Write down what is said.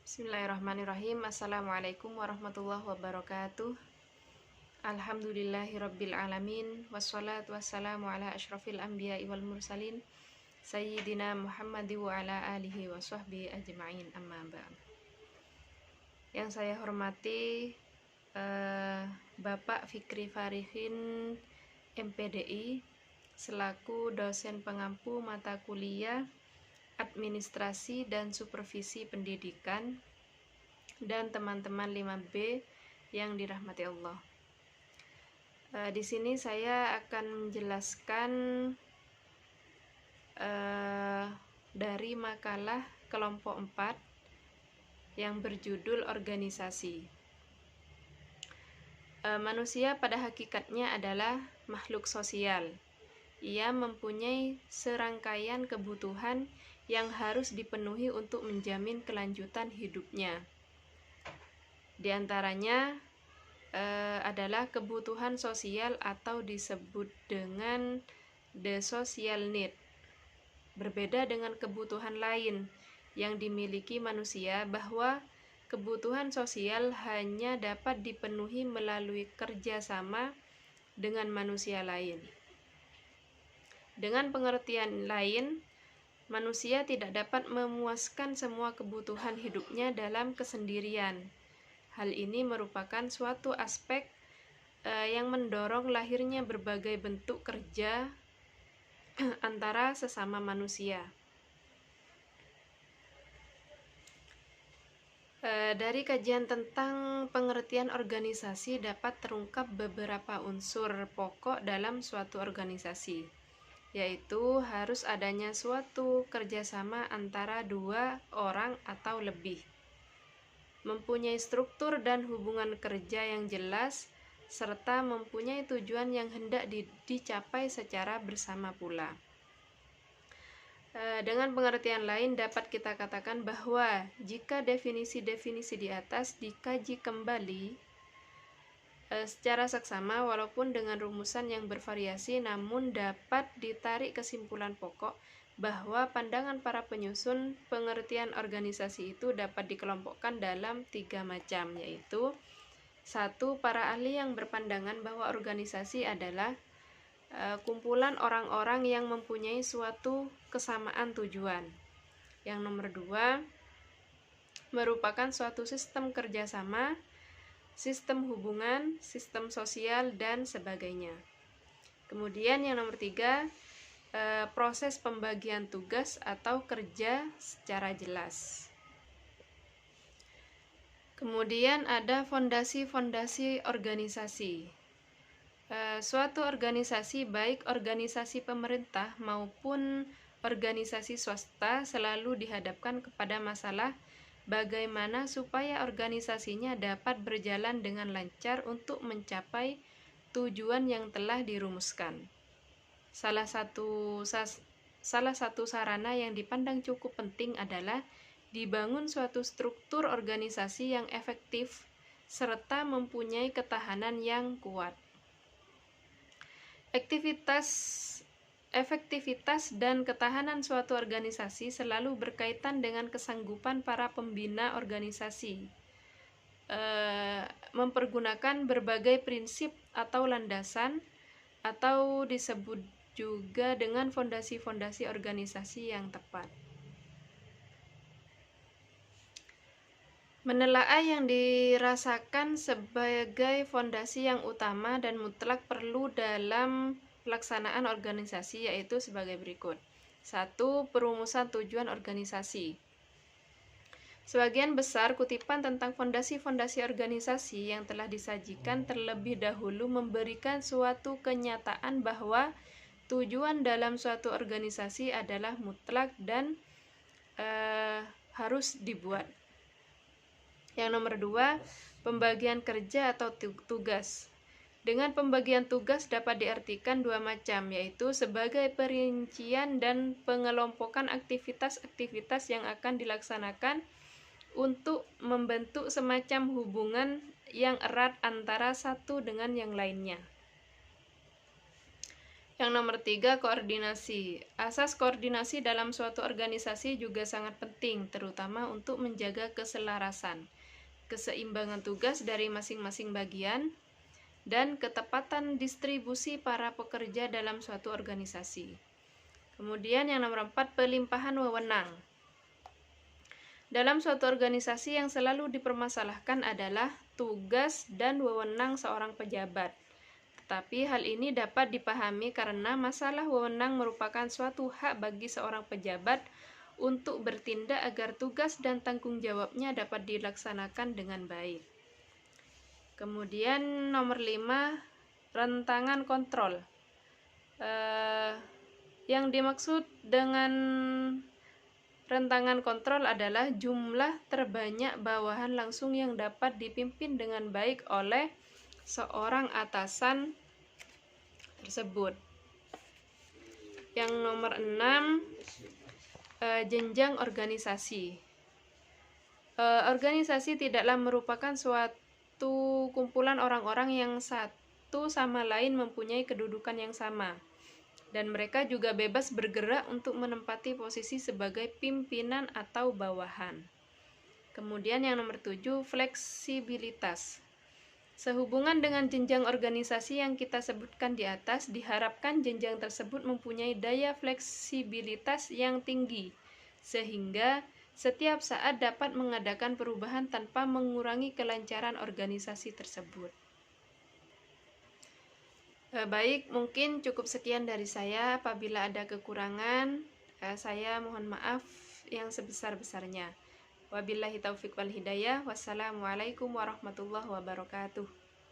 Bismillahirrahmanirrahim. Assalamualaikum warahmatullahi wabarakatuh. Alhamdulillahirabbil alamin, wassalatu wassalamu ala asyrafil anbiya'i wal mursalin sayyidina Muhammad wa ala alihi wa sahbihi ajma'in, amma ba'd. Yang saya hormati Bapak Fikri Farihin MPDI selaku dosen pengampu mata kuliah Administrasi dan Supervisi Pendidikan, dan teman-teman 5B yang dirahmati Allah. Di sini saya akan menjelaskan dari makalah kelompok 4 yang berjudul organisasi. Manusia pada hakikatnya adalah makhluk sosial. Ia mempunyai serangkaian kebutuhan yang harus dipenuhi untuk menjamin kelanjutan hidupnya. Di antaranya adalah kebutuhan sosial atau disebut dengan the social need. Berbeda dengan kebutuhan lain yang dimiliki manusia, bahwa kebutuhan sosial hanya dapat dipenuhi melalui kerjasama dengan manusia lain. Dengan pengertian lain, manusia tidak dapat memuaskan semua kebutuhan hidupnya dalam kesendirian. Hal ini merupakan suatu aspek yang mendorong lahirnya berbagai bentuk kerja antara sesama manusia. Dari kajian tentang pengertian organisasi dapat terungkap beberapa unsur pokok dalam suatu organisasi, yaitu harus adanya suatu kerjasama antara dua orang atau lebih, mempunyai struktur dan hubungan kerja yang jelas, serta mempunyai tujuan yang hendak dicapai secara bersama pula. Dengan pengertian lain dapat kita katakan bahwa jika definisi-definisi di atas dikaji kembali secara seksama walaupun dengan rumusan yang bervariasi, namun dapat ditarik kesimpulan pokok bahwa pandangan para penyusun pengertian organisasi itu dapat dikelompokkan dalam 3 macam, yaitu 1. Para ahli yang berpandangan bahwa organisasi adalah kumpulan orang-orang yang mempunyai suatu kesamaan tujuan. Yang nomor 2, merupakan suatu sistem kerjasama, sistem hubungan, sistem sosial, dan sebagainya. Kemudian yang nomor 3, proses pembagian tugas atau kerja secara jelas. Kemudian ada fondasi-fondasi organisasi. Suatu organisasi, baik organisasi pemerintah maupun organisasi swasta, selalu dihadapkan kepada masalah bagaimana supaya organisasinya dapat berjalan dengan lancar untuk mencapai tujuan yang telah dirumuskan. Salah satu sarana yang dipandang cukup penting adalah dibangun suatu struktur organisasi yang efektif serta mempunyai ketahanan yang kuat. Efektivitas dan ketahanan suatu organisasi selalu berkaitan dengan kesanggupan para pembina organisasi mempergunakan berbagai prinsip atau landasan, atau disebut juga dengan fondasi-fondasi organisasi yang tepat. Menelaah yang dirasakan sebagai fondasi yang utama dan mutlak perlu dalam pelaksanaan organisasi, yaitu sebagai berikut. 1. Perumusan tujuan organisasi. Sebagian besar kutipan tentang fondasi-fondasi organisasi yang telah disajikan terlebih dahulu memberikan suatu kenyataan bahwa tujuan dalam suatu organisasi adalah mutlak dan harus dibuat. Yang nomor 2, pembagian kerja atau tugas. Dengan pembagian tugas dapat diartikan 2 macam, yaitu sebagai perincian dan pengelompokan aktivitas-aktivitas yang akan dilaksanakan untuk membentuk semacam hubungan yang erat antara satu dengan yang lainnya. Yang nomor 3, koordinasi. Asas koordinasi dalam suatu organisasi juga sangat penting, terutama untuk menjaga keselarasan, keseimbangan tugas dari masing-masing bagian, dan ketepatan distribusi para pekerja dalam suatu organisasi. Kemudian yang nomor 4, pelimpahan wewenang. Dalam suatu organisasi yang selalu dipermasalahkan adalah tugas dan wewenang seorang pejabat. Tetapi hal ini dapat dipahami karena masalah wewenang merupakan suatu hak bagi seorang pejabat untuk bertindak agar tugas dan tanggung jawabnya dapat dilaksanakan dengan baik. Kemudian nomor 5, rentangan kontrol. Yang dimaksud dengan rentangan kontrol adalah jumlah terbanyak bawahan langsung yang dapat dipimpin dengan baik oleh seorang atasan tersebut. Yang nomor 6, jenjang organisasi. Organisasi tidaklah merupakan suatu kumpulan orang-orang yang satu sama lain mempunyai kedudukan yang sama, dan mereka juga bebas bergerak untuk menempati posisi sebagai pimpinan atau bawahan. Kemudian yang nomor 7, fleksibilitas. Sehubungan dengan jenjang organisasi yang kita sebutkan di atas, diharapkan jenjang tersebut mempunyai daya fleksibilitas yang tinggi, sehingga setiap saat dapat mengadakan perubahan tanpa mengurangi kelancaran organisasi tersebut. Baik, mungkin cukup sekian dari saya. Apabila ada kekurangan, saya mohon maaf yang sebesar-besarnya. Wabillahi taufiq wal hidayah. Wassalamualaikum warahmatullahi wabarakatuh.